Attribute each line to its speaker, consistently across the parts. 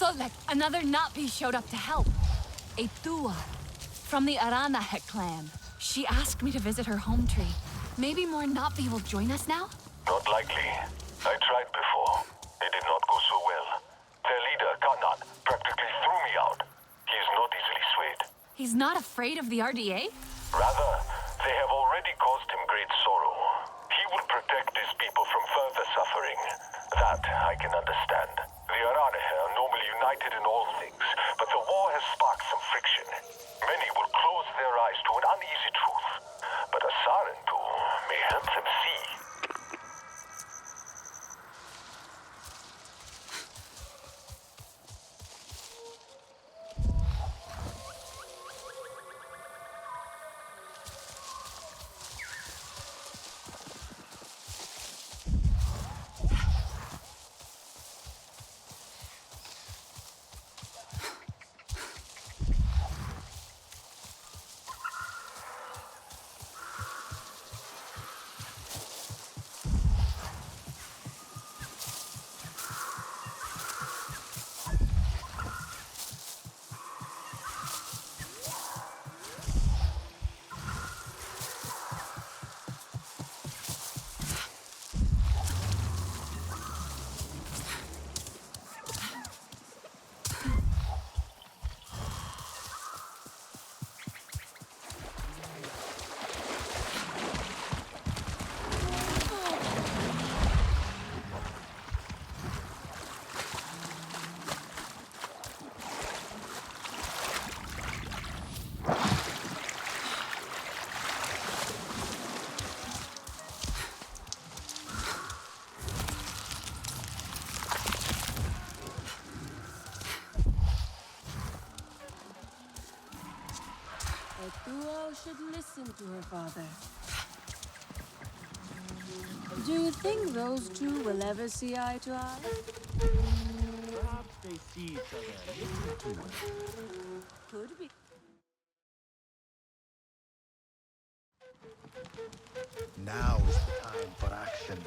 Speaker 1: Golek, another Napi showed up to help. A Tua from the Aranahek clan. She asked me to visit her home tree. Maybe more Napi will join us now?
Speaker 2: Not likely. I tried before. It did not go so well. Their leader, Kanan, practically threw me out. He is not easily swayed.
Speaker 1: He's not afraid of the RDA?
Speaker 2: Rather, they have already caused him great sorrow. He will protect his people from further suffering. That I can understand. The Aranahek are normally united in all things, but the war has sparked some friction. Many will close their eyes to an uneasy truth, but a Sarentu may help them see.
Speaker 3: Duo should listen to her father. Do you think those two will ever see eye to eye?
Speaker 4: Perhaps they see each other.
Speaker 3: Could be.
Speaker 5: Now is the time for action.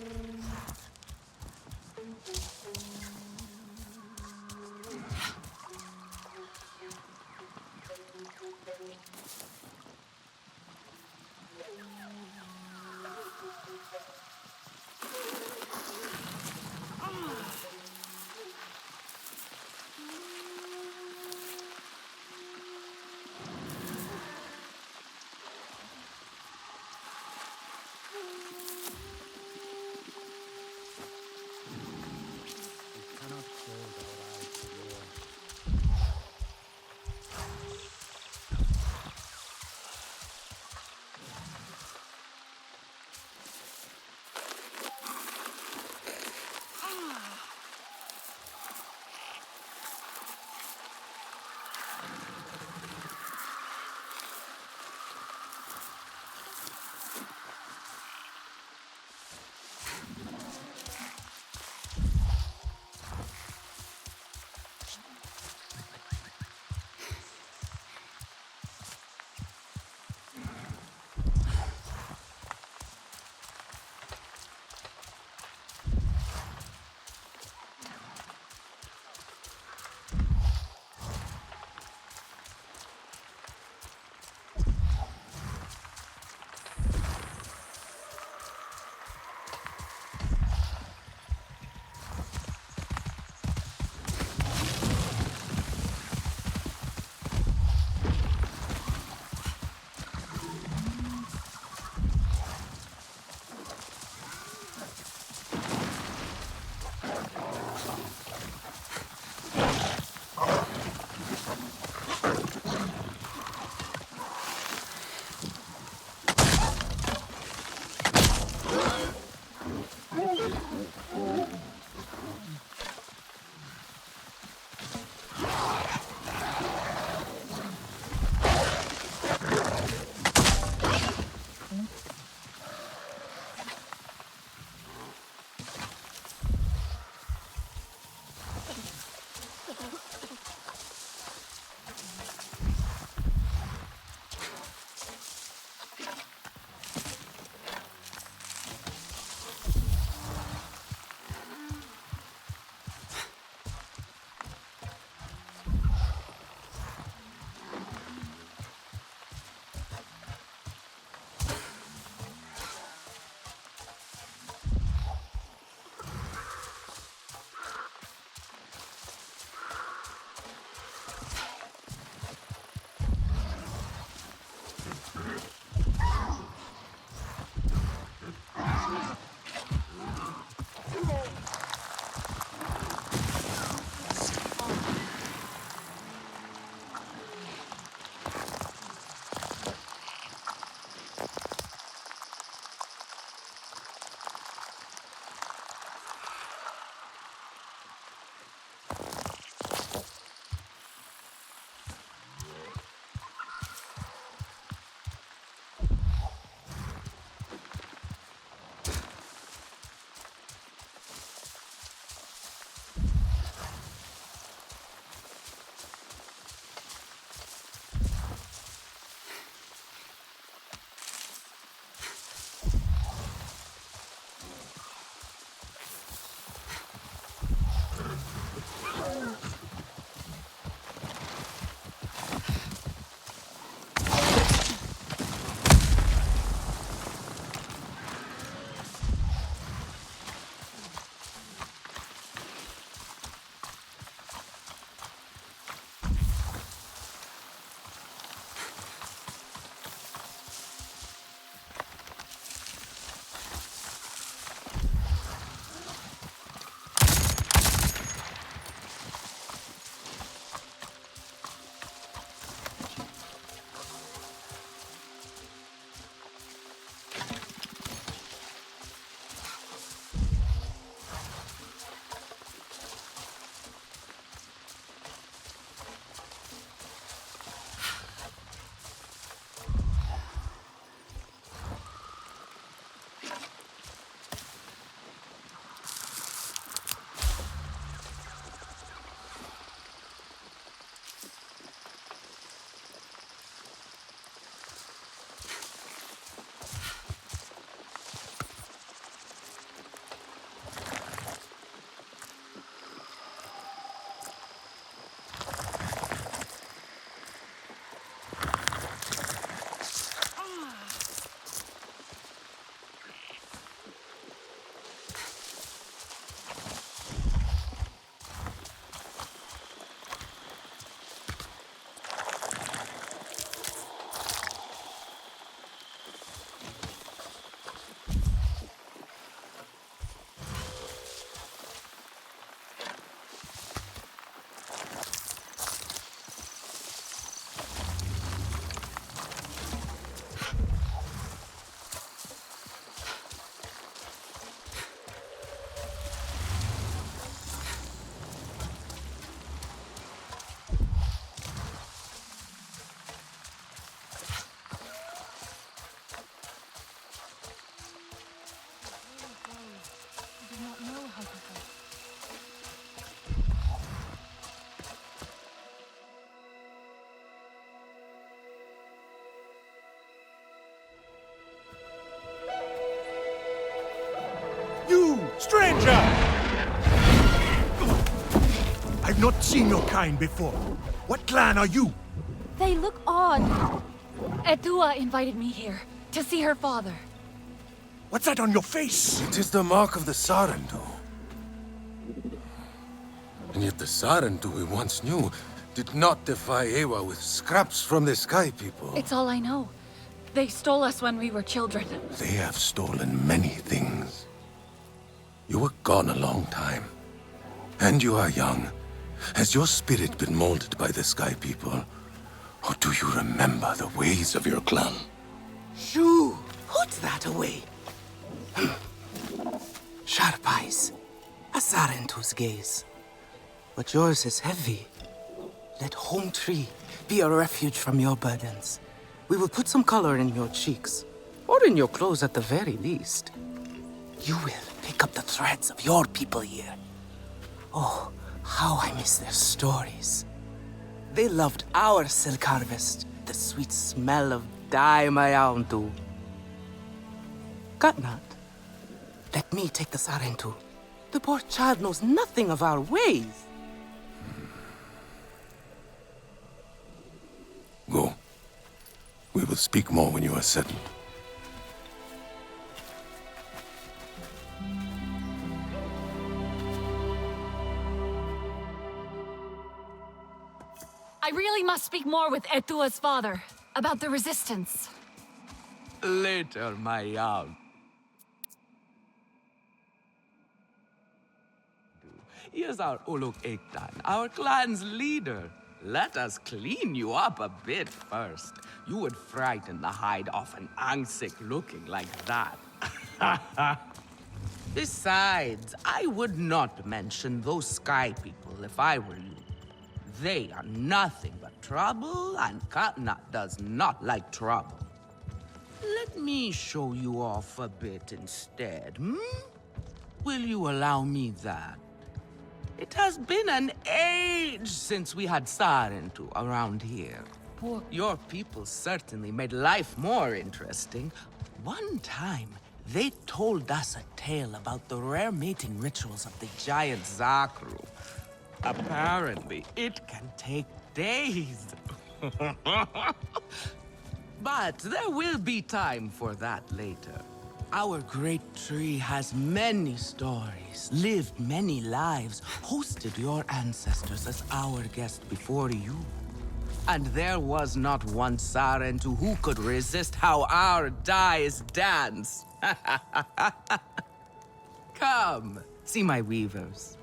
Speaker 5: Stranger! I've not seen your kind before. What clan are you?
Speaker 3: They look odd.
Speaker 1: Etua invited me here to see her father.
Speaker 5: What's that on your face?
Speaker 6: It is the mark of the Sarentu. And yet the Sarentu we once knew did not defy Ewa with scraps from the Sky People.
Speaker 1: It's all I know. They stole us when we were children.
Speaker 6: They have stolen many things. You were gone a long time. And you are young. Has your spirit been molded by the Sky People? Or do you remember the ways of your clan?
Speaker 7: Shoo! Put that away. Sharp eyes. A Sarentu's gaze. But yours is heavy. Let Home Tree be a refuge from your burdens. We will put some color in your cheeks. Or in your clothes at the very least. You will pick up the threads of your people here. Oh, how I miss their stories. They loved our silk harvest, the sweet smell of dye mayauntu. Katnat, let me take the Sarentu. The poor child knows nothing of our ways.
Speaker 6: Go. We will speak more when you are settled.
Speaker 1: I really must speak more with Etua's father about the resistance.
Speaker 7: Later, my young. Here's our Uluk Ektan, our clan's leader. Let us clean you up a bit first. You would frighten the hide off an Angsik looking like that. Besides, I would not mention those Sky People if I were you. They are nothing but trouble, and Katnat does not like trouble. Let me show you off a bit instead, hmm? Will you allow me that? It has been an age since we had Sarentu around here. Your people certainly made life more interesting. One time, they told us a tale about the rare mating rituals of the giant Zakru. Apparently, it can take days. But there will be time for that later. Our great tree has many stories, lived many lives, hosted your ancestors as our guest before you. And there was not one Sarentu who could resist how our dyes dance. Come, see my weavers.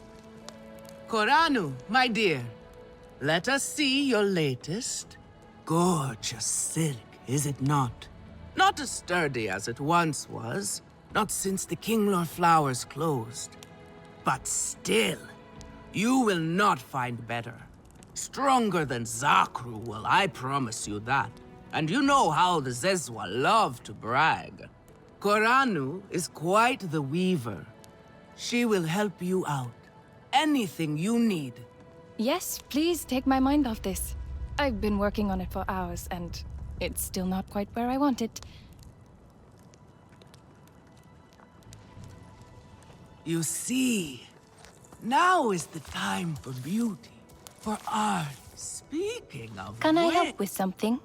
Speaker 7: Koranu, my dear, let us see your latest. Gorgeous silk, is it not? Not as sturdy as it once was, not since the Kinglor flowers closed. But still, you will not find better. Stronger than Zakru will, I promise you that. And you know how the Zezwa love to brag. Koranu is quite the weaver. She will help you out. Anything you need.
Speaker 3: Yes, please take my mind off this. I've been working on it for hours, and it's still not quite where I want it.
Speaker 7: You see, now is the time for beauty, for art. Speaking of
Speaker 3: Can I
Speaker 7: which,
Speaker 3: help with something?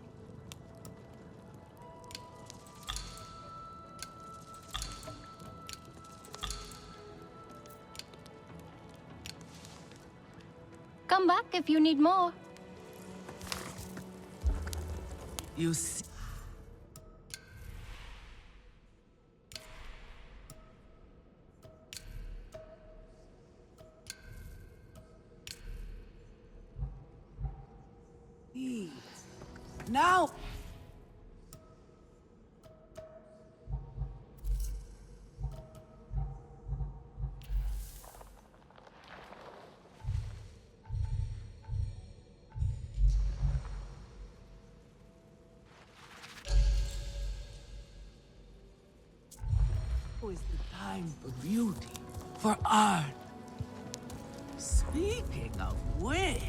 Speaker 3: Come back if you need more.
Speaker 7: You see. Now. Now is the time for beauty, for art. Speaking of which.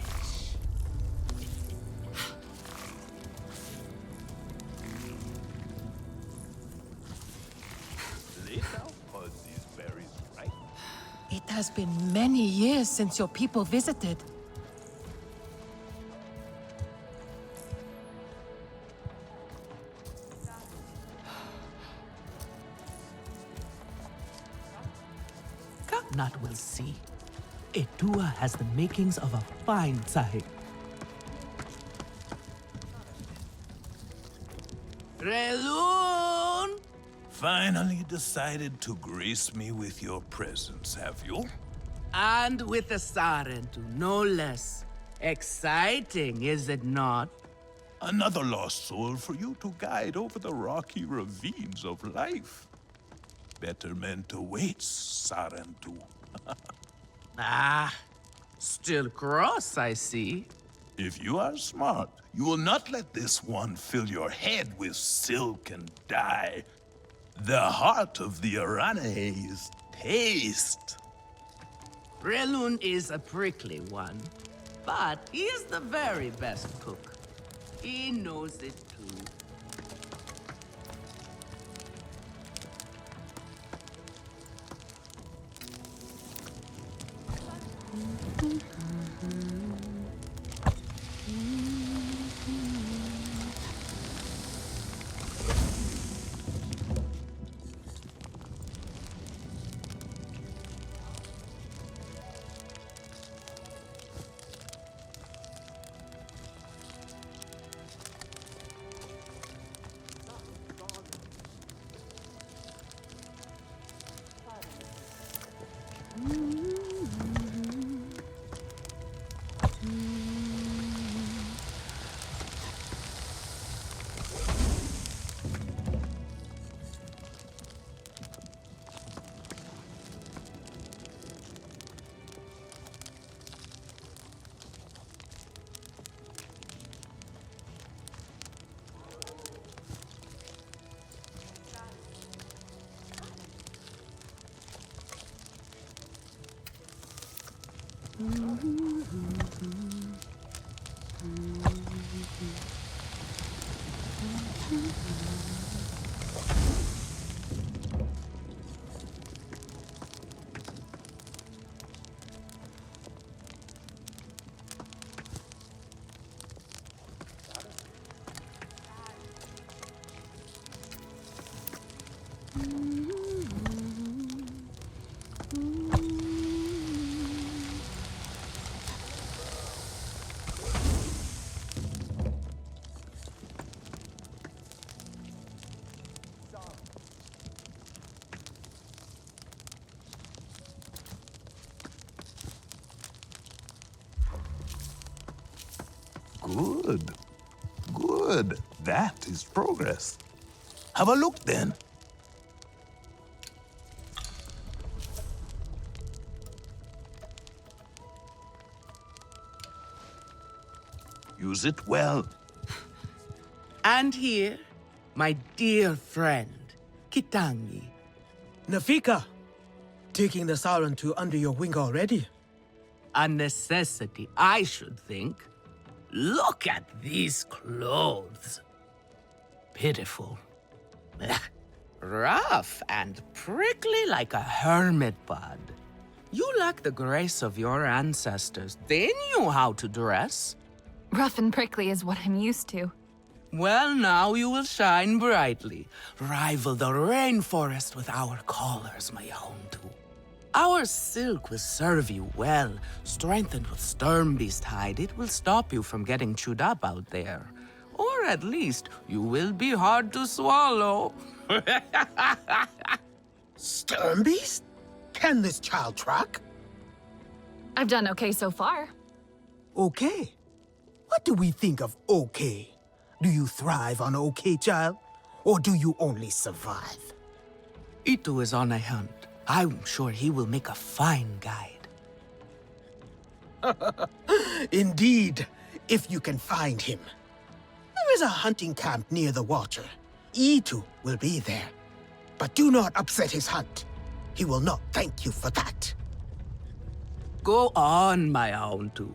Speaker 2: Later, all these berries, right?
Speaker 8: has been many years since your people visited.
Speaker 7: Not will see. Etua has the makings of a fine sahib. Relun!
Speaker 9: Finally decided to grace me with your presence, have you?
Speaker 7: And with a Sarentu, no less. Exciting, is it not?
Speaker 9: Another lost soul for you to guide over the rocky ravines of life. Betterment awaits, Sarentu.
Speaker 7: Still cross, I see.
Speaker 9: If you are smart, you will not let this one fill your head with silk and dye. The heart of the Aranahe is taste.
Speaker 7: Relun is a prickly one, but he is the very best cook. He knows it too.
Speaker 9: Good. Good. That is progress. Have a look then. Use it well.
Speaker 7: And here, my dear friend, Kitangi.
Speaker 10: Nafika, taking the Sarentu under your wing already?
Speaker 7: A necessity, I should think. Look at these clothes. Pitiful. Rough and prickly like a hermit bud. You lack the grace of your ancestors. They knew how to dress.
Speaker 1: Rough and prickly is what I'm used to.
Speaker 7: Well, now you will shine brightly. Rival the rainforest with our collars, my Hontu. Our silk will serve you well. Strengthened with Sternbeast hide, it will stop you from getting chewed up out there. Or at least, you will be hard to swallow.
Speaker 10: Sternbeast? Can this child track?
Speaker 1: I've done okay so far.
Speaker 10: Okay. What do we think of okay? Do you thrive on okay, child? Or do you only survive?
Speaker 7: Itu is on a hunt. I'm sure he will make a fine guide.
Speaker 10: Indeed, if you can find him. There is a hunting camp near the water. Itu will be there. But do not upset his hunt. He will not thank you for that.
Speaker 7: Go on, my Hontu.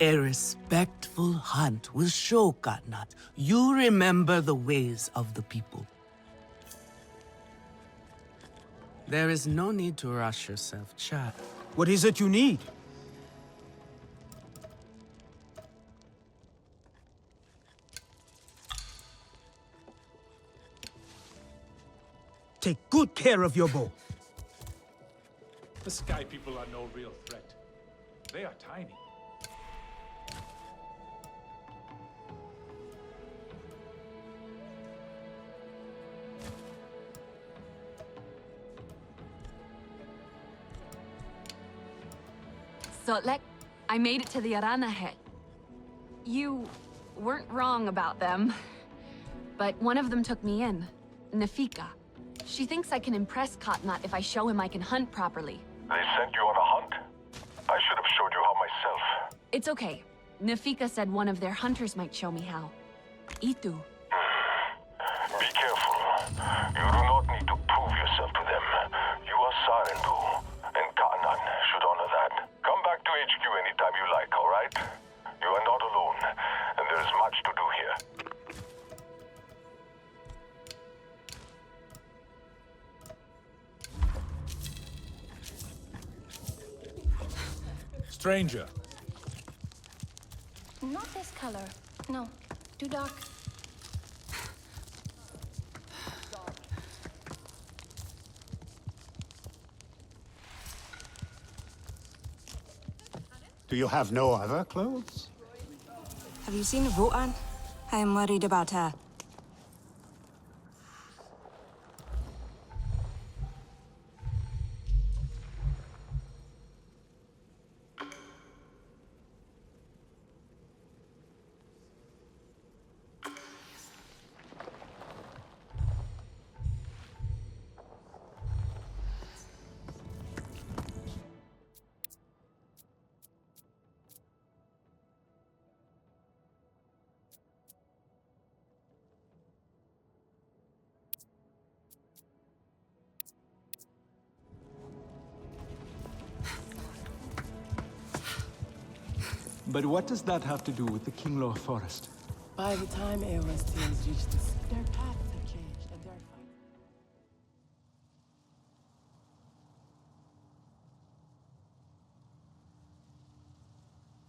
Speaker 7: A respectful hunt will show Katnat you remember the ways of the people. There is no need to rush yourself, child.
Speaker 10: What is it you need? Take good care of your bow.
Speaker 11: The Sky People are no real threat. They are tiny.
Speaker 1: So, I made it to the Arana hut. You weren't wrong about them. But one of them took me in. Nafika. She thinks I can impress Katnat if I show him I can hunt properly.
Speaker 2: They sent you on a hunt? I should have showed you how myself.
Speaker 1: It's okay. Nafika said one of their hunters might show me how. Itu.
Speaker 2: Be careful. You do not need to prove yourself to them. You are Sarentu, and Katnat should honor that. Come back to HQ anytime you like, alright? You are not alone, and there is much to do here.
Speaker 11: Stranger.
Speaker 3: Not this color. No, too dark.
Speaker 12: Do you have no other clothes?
Speaker 13: Have you seen Rotan? I am worried about her.
Speaker 14: But what does that have to do with the Kinglaw Forest?
Speaker 8: By the time Eowyn's teams reach the